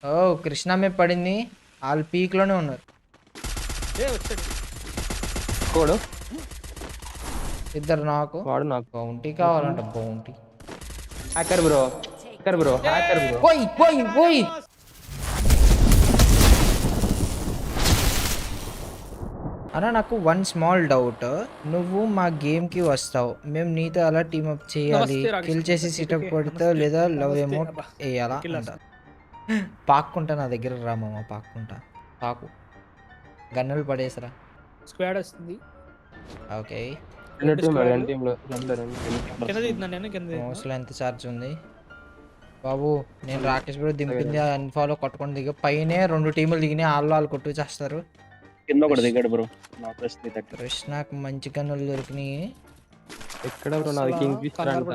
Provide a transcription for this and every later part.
ఓ కృష్ణ మీద పడింది. వాళ్ళు పీక్ లోనే ఉన్నారు. కోడు ఇద్దరు నాకు వాడు నాకు బౌంటీ కావాలంట. Bounty hacker bro hacker bro పోయి పోయి పోయి. అన్నా నాకు వన్ స్మాల్ డౌట్. నువ్వు మా గేమ్ కి వస్తావు, మేము నీతో అలా టీమప్ చేయాలి, కిల్ చేసి సిటప్ కొడతావు లేదా లవ్ ఎమోట్ వేయాలా అంట. పాక్కుంటా, నా దగ్గర రామమ్మ పాక్కుంటా. పాకు గన్నులు పడేసరా. స్క్వాడ్ వస్తుంది. ఓకే మోస్ట్లో ఎంత ఛార్జ్ ఉంది బాబు? నేను రాకేష్ బ్రో దింపింది అన్ఫాలో కొట్టుకొని దిగ. పైనే 2 టీములు దిగినాయి, వాళ్ళు కొట్టు చేస్తారు. కింద ఒకటి దిగాడు బ్రో. కృష్ణకు మంచి గన్నులు దొరికినాయి. ఎక్కడ బ్రో నాది కింగ్ ఫిషర్ అంట.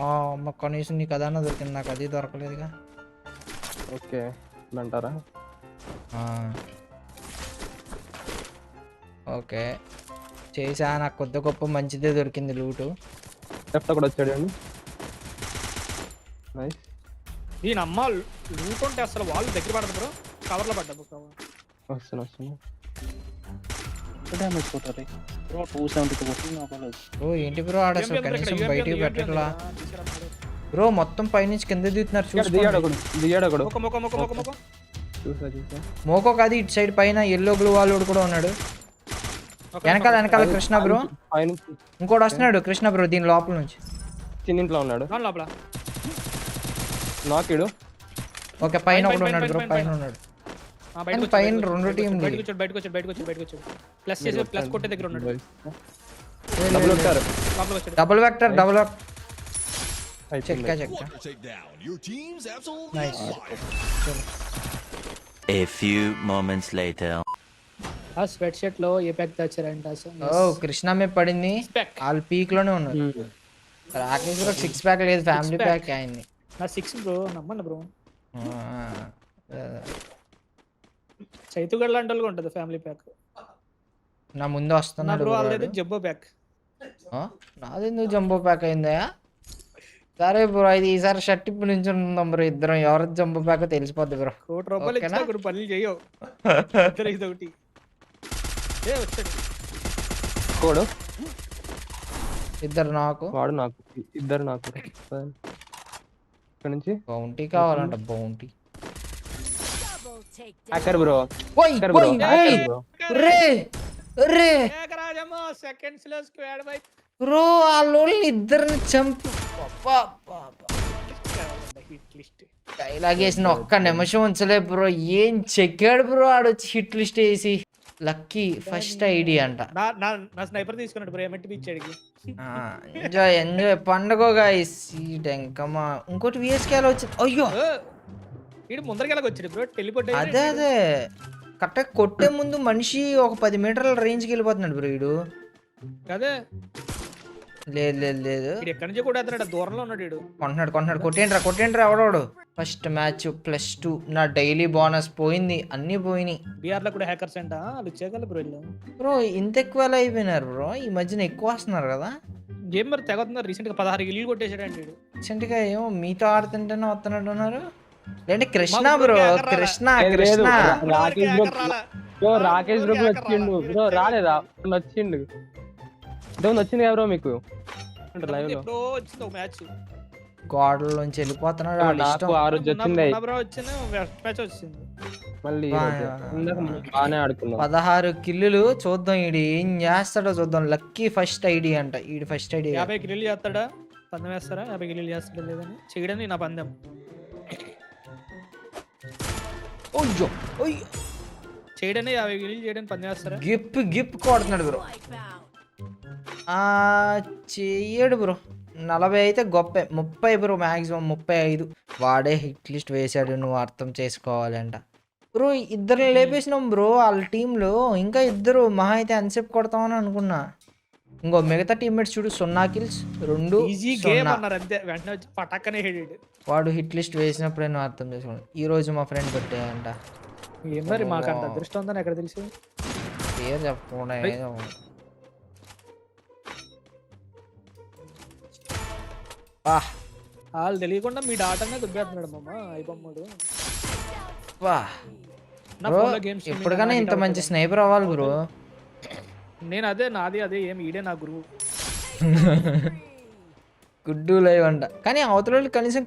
అమ్మ కనీసం నీకు అదన్నా దొరికింది, నాకు అది దొరకలేదుగా. ఓకే అంటారా? ఓకే చేసా, నాకు కొద్ది గొప్ప మంచిదే దొరికింది లూటు. లెఫ్ట్ కూడా వచ్చాడు అండి. నైస్. దీని అమ్మ లూట్ ఉంటే అసలు వాళ్ళు దగ్గర పడదు బ్రో. కవర్లో పడ్డా వస్తున్నా డ్యామేజ్ కొట్టాలి బ్రో. 272 కొట్టింది నాకు. బ్రో ఏంటి బ్రో ఆడ అసలు కనీసం బయటికి పెట్టట్లా బ్రో. మొత్తం పైనుంచి కింద దిగుతున్నారు. దిగాడు ఒకడు. మోకో కాదు, ఇటు సైడ్ పైన ఎల్లో గ్లూ వాళ్ళు కూడా ఉన్నాడు. వెనకాల కృష్ణ బ్రో. ఇంకోటి వస్తున్నాడు కృష్ణ బ్రో దీని లోపల నుంచి. చిన్నింట్లో ఉన్నాడు లోపల. నాకిడు. ఓకే పైన ఒకడు ఉన్నాడు బ్రో, పైన ఉన్నాడు. పైన 2 టీంలు. బయటకు వచ్చాడు. ప్లస్ కొట్టే దగ్గర ఉన్నాడు. Double vector check nice. A few moments later. ఆ స్వెట్ షర్ట్ లో ఏ ప్యాక్ తెచ్చారంట అసలు. ఓ కృష్ణ మీద పడింది, వాళ్ళు పీక్ లోనే ఉన్నారు. రాకేష్ బ్రో 6 ప్యాక్ లేదు, ఫ్యామిలీ ప్యాక్ అయింది. నా 6 బ్రో, నమ్మండి బ్రో. చైతుగడ్ లాంటి వాళ్ళకి ఉంటుంది ఫ్యామిలీ ప్యాక్. నా ముందు వస్తున్నాడు బ్రో. వాళ్ళది జంబో ప్యాక్. నాది ఎందుకు జంబో ప్యాక్ అయిందా? సరే బ్రో, ఇది ఈసారి షర్ట్ ఇప్పుడు నుంచి ఉందాం బ్రో. ఇద్దరం ఎవరి జంబో ప్యాక్ తెలిసిపోద్ది బ్రో. ₹1 ఇచ్చి పనులు చేయవు. ఇదొకటి కోడు ఇద్దరు నాకు వాడు నాకు ఇద్దరు నాకు. ఇక్కడ నుంచి బౌంటీ కావాలంట. Bounty hacker bro. ఓయ్ ఓయ్ ఓయ్ రే రే సెకండ్స్ లో స్క్వాడ్ బై బ్రో. వాళ్ళోళ్ళని ఇద్దరిని చంపు. డైలాగ్ వేసిన ఒక్క నిమిషం ఉంచలే బ్రో. ఏం చెక్కాడు బ్రో ఆడొచ్చి హిట్ లిస్ట్ వేసి. లక్కీ ఫస్ట్ ఐడి అంట. నా స్నైపర్ తీసుకున్నాడు బ్రో. ఎమ్మెట్ పిచ్చాడికి. ఎంజాయ్ పండుగ గైస్. ఇంకమ్మా ఇంకోటి విఎస్కేలో వచ్చింది. అయ్యో వీడు ముందరకెళ్ళకి వచ్చాడు బ్రో. టెలిపోర్ట్ అదే కరెక్ట్ కొట్టే ముందు మనిషి ఒక 10 మీటర్ల రేంజ్కి వెళ్ళిపోతున్నాడు బ్రో వీడు. అదే లేదు ఎక్కడి నుంచి కూడా అతను దూరంలో ఉన్నాడు వీడు. కొంటున్నాడు. కొట్టేంట్రా ఎవడోడు. First match +2. నా డైలీ బోనస్ పోయింది, అన్ని పోయినాయి. బీఆర్ లో కూడా హ్యాకర్స్ అంట. వాళ్ళు చేయగలరు బ్రో వీళ్ళు. బ్రో ఇంత ఎక్కువ ఎలా అయిపోయినారు బ్రో? ఈ మధ్యన ఎక్కువ వస్తున్నారు కదా గేమ్. మరి తెగతున్నారు. రీసెంట్ గా 16 కిల్లు కొట్టేశాడు అండి వీడు. రీసెంట్ గా ఏమో మీతో ఆడుతుంటేనే వస్తున్నట్టు ఉన్నారు. లేదంటే కృష్ణ బ్రో. కృష్ణ రాకేష్ బ్రో వచ్చిండు బ్రో. రాలేదా? వచ్చిండు వచ్చింది కదా బ్రో మీకు లైవ్ లో. గోడలోంచి వెళ్ళిపోతున్నాడు. నాకు ఆ రోజు వచ్చింది మళ్ళీ. బాగానే ఆడుకున్నాం. 16 కిల్లులు. చూద్దాం ఈడు ఏం చేస్తాడో చూద్దాం. లక్కీ ఫస్ట్ ఐడి అంట. ఈడు ఫస్ట్ ఐడి 50 కిల్లు చేస్తాడా? పందెం వేస్తారా? 50 కిల్లు చేస్తాడా లేదని చేయడానికి నా పందెం. చేయడానికి 50 కిల్లు చేయడానికి పందెం వేస్తారా? గిప్ కొడుతున్నాడు బ్రో. చెయ్యడు బ్రో. 40 అయితే గొప్ప. 30 బ్రో మ్యాక్సిమం 35. వాడే హిట్ లిస్ట్ వేసాడు, నువ్వు అర్థం చేసుకోవాలి అంట బ్రో. ఇద్దరు లేపేసినాం బ్రో వాళ్ళ టీంలో. ఇంకా ఇద్దరు మహా అయితే అన్సెప్ కొడతామని అనుకున్నా. ఇంకో మిగతా టీమ్మేట్స్ చూడు 0 కిల్స్ 2. వాడు హిట్ లిస్ట్ వేసినప్పుడే నువ్వు అర్థం చేసుకోండి. ఈ రోజు మా ఫ్రెండ్ పెట్టాయంట. మరి మాకంత అదృష్టం ఉందని ఎక్కడ తెలిసి పేరు చెప్పకుండా వాళ్ళు తెలియకుండా మీ డాటానే దుబ్బేస్తున్నాడు మామ అయిపోమ్మడు. వా నా బ్రో ఫోన్లో గేమ్స్ ఎప్పటికైనా ఇంత మంచి స్నైపర్ అవ్వాలి బ్రో. నేను అదే నాది అదే ఏం ఈడే నా గురువు. గుడ్డు లైవ్ అంట. కానీ అవతల వాళ్ళు కనీసం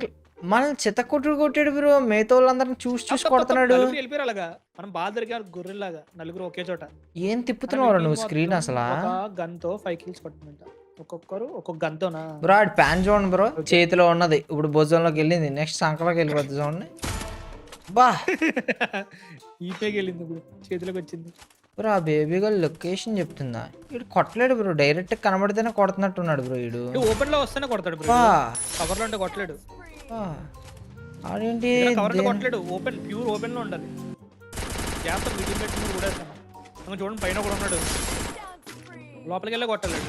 మనల్ని చెత్త కొట్టాడు బ్రో. మిగతా వాళ్ళందరిని చూసి కొడుతున్నాడు. నలుగురు వెళ్ళిపోయారు అలాగా. మనం బాగా దొరికారు గొర్రెలాగా నలుగురు ఒకే చోట. ఏం తిప్పుతున్నావు నువ్వు స్క్రీన్ అసలు? ఒక గన్ తో 5 కిల్స్ కొట్టుకుంట. ఒక్కొక్కరు ఒక్కొక్క గన్ తోనా బ్రో. ఆడి ప్యాన్ చూడండి బ్రో, చేతిలో ఉన్నది ఇప్పుడు భుజంలోకి వెళ్ళింది, నెక్స్ట్ సంకలోకి వెళ్ళిపోతుంది చూడండి. బా ఈపేకి వెళ్ళింది ఇప్పుడు చేతిలోకి వచ్చింది. బ్రో ఆ బేబీ గర్ల్ లొకేషన్ చెప్తుందా? వీడు కొట్టలేడు బ్రో, డైరెక్ట్ కనబడితేనే కొడుతున్నట్టున్నాడు బ్రో. వీడు ఓపెన్ లో వస్తేనే కొడతాడు బ్రో. కవర్ లో ఉంటే కొట్టలేడు. ఆడేంటి కవర్ లో కొట్టలేడు. ఓపెన్ ప్యూర్ ఓపెన్ లో ఉండాలి. గ్యాప్ మీడియం పెట్టి కూడా చూడండి, పైన కూడా ఉన్నాడు. లోపలికి వెళ్ళి కొట్టలేడు,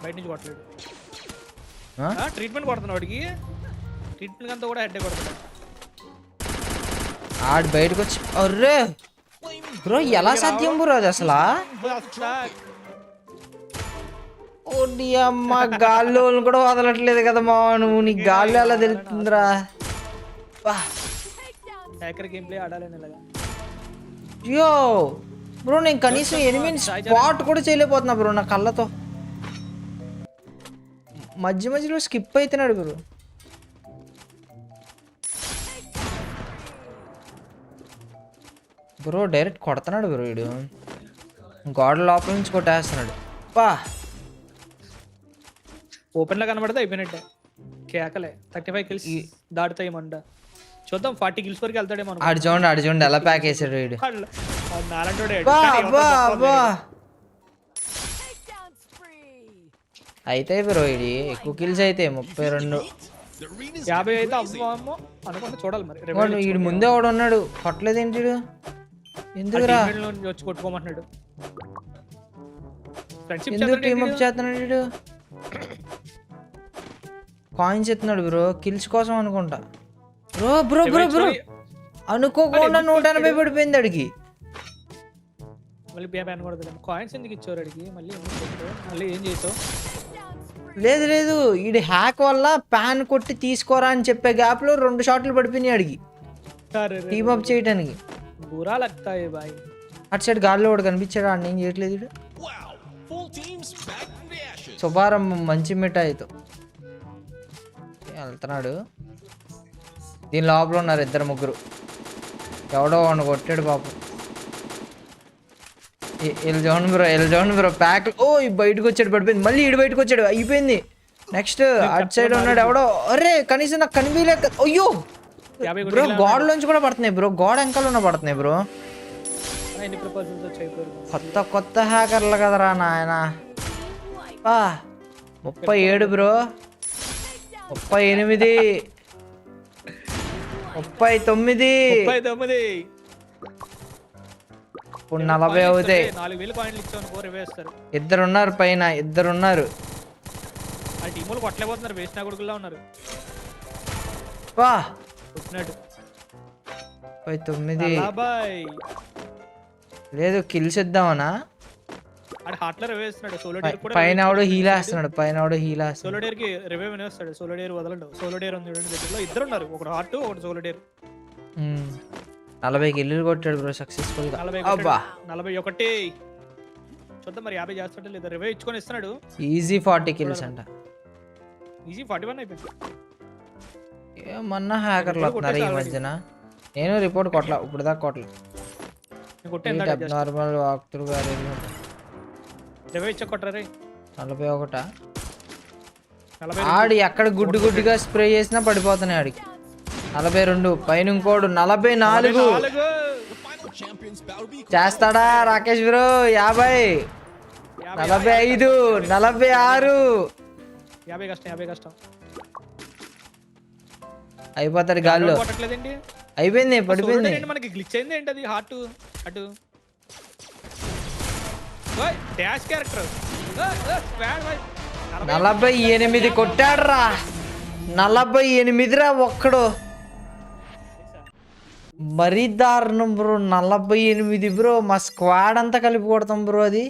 బయట నుంచి కొట్టలేడు. ట్రీట్మెంట్ కొడుతున్నాడు వాడికి. ట్రీట్మెంట్ అంతా కూడా హెడ్ కొడతాడు. ఆడు బయటకు వచ్చి అర్రే బ్రో ఎలా సాధ్యం బ్రో అది అసలు? ఓడి అమ్మ, గాల్లో కూడా వదలట్లేదు కదా మా నువ్వు. నీ గాల్లో ఎలా తెలుస్తుందిరా? హ్యాకర్ గేమ్ ప్లే ఆడాలని ఇలాగా. అయ్యో బ్రో, నేను కనీసం ఎనిమిది స్పాట్ కూడా చేయలేకపోతున్నా బ్రో నా కళ్ళతో. మధ్య మధ్యలో స్కిప్ అవుతున్నాడు బ్రో. బ్రో డైరెక్ట్ కొడుతున్నాడు బ్రో వీడు. గోడ లోపల నుంచి కొట్టేస్తున్నాడు. పా ఓపెన్ లో కనబడితే అయిపోయినట్టే. కేకలే 35 కిల్స్ దాటుతాయేమంట. చూద్దాం 40 కిల్స్ వరకు వెళ్తాడేమో. ఆడు చూడండి ఎలా ప్యాక్ వేసాడు వీడు. అయితే బ్రో ఇది ఎక్కువ కిల్స్ అయితే 32. 50 అయితే అమ్మో అనుకుంటే చూడాలి మరి. వీడు ముందే వాడు ఉన్నాడు, కొట్టలేదేంటి వీడు? ఎందుకురా వచ్చి కొట్టుకోమంటున్నాడు. ఎందుకు టీమప్ చేస్తున్నాడు వీడు? కాయిన్స్ ఎత్తున్నాడు బ్రో, కిల్స్ కోసం అనుకుంటా. బ్రో బ్రో బ్రో బ్రో అనుకోకుండా 180 పడిపోయింది అడిగి. మళ్ళీ బ్యాన్ కొడతాడు. కాయిన్స్ ఎందుకు ఇచ్చారు అడిగి? మళ్ళీ ఏం చేసావు? లేదు వీడి హ్యాక్ వల్ల ప్యాన్ కొట్టి తీసుకోరా అని చెప్పే గ్యాప్ లో 2 షాట్లు పడిపోయినాయి అడిగి టీమప్ చేయడానికి. బురా లగ్తాయి బాయ్. అటు సైడ్ గాల్లో కూడా కనిపించాడు, ఆడిని ఏం చేయట్లేదు వీడు. శుభారంభం మంచి మిఠాయితో వెళ్తున్నాడు. దీని లోపల ఉన్నారు 2-3. ఎవడో వాడిని కొట్టాడు పాపం. వెళ్ళి బ్రో ప్యాక్. ఓ బయటకు వచ్చాడు, పడిపోయింది. మళ్ళీ ఈడు బయటకు వచ్చాడు, అయిపోయింది. నెక్స్ట్ అటు సైడ్ ఉన్నాడు ఎవడో. అరే కనీసం నాకు కనిపించలేక. అయ్యో బ్రో గోడలోంచి కూడా పడుతున్నాయి బ్రో, గోడ వెంకాలన్న పడుతున్నాయి బ్రో. కొత్త హ్యాకర్లు కదరా నాయన. 37 బ్రో, 38, 39. ఇప్పుడు 40 అవుతాయి. 4000 కాయిన్లు ఇచ్చావు రివేస్తారు. 2 ఉన్నారు పైన, 2 ఉన్నారు. ఆ టీములు కొట్టలేకపోతున్నారు, వేస్ట్ నా కొడుకులా ఉన్నారు. వా కొట్టినాడు 9. లేదు కిల్స్ ఇద్దామనా? ఆడు హార్ట్లో రివైవ్ చేస్తున్నాడు. సోలోడేర్ కూడా పైన ఆవిడ హీల్ వేస్తున్నాడు. సోలోడేర్ కి రివైవ్ వేస్తాడు. సోలోడేర్ వదలండు. సోలోడేర్ ఉంది చూడండి దగ్గరలో. 2 ఉన్నారు, ఒకడు హార్ట్ ఒకటి సోలోడేర్. 40 కిల్లులు కొట్టాడు బ్రో సక్సెస్ఫుల్ గా. 41. చూద్దాం మరి 50 చేస్తాడు లేదా. రివైవ్ ఇచ్చుకొని ఇస్తున్నాడు. ఈజీ 40 కిల్స్ అంట. ఈజీ 41 అయిపోయింది. ఏమన్నా హ్యాకర్లు వస్తున్నారు ఈ మధ్యన. నేను రిపోర్ట్ కొట్టలా ఇప్పుడు దాకా కొట్టలా. నార్మల్ వాక్ త్రూ గారు రివైవ్ ఇచ్చా కొట్టరా. 41. ఆడి ఎక్కడ గుడ్డుగా స్ప్రే చేసినా పడిపోతున్నాయి ఆడికి. 42 పైన ఇంకోడు 44. చేస్తాడా రాకేష్ బ్రో? 50, 45, 46. 50 కష్టం. అయిపోతాడు గాల్లో. అయిపోయింది, పడిపోయింది. మనకి గ్లిచ్ అయింది ఏంటి అది? హార్ట్ అటు డాష్ క్యారెక్టర్ 48 కొట్టాడు రా. 48 రా ఒక్కడు. మరీ దారుణం బ్రో. 48 బ్రో. మా స్క్వాడ్ అంతా కలిపి కొడతాం బ్రో అది.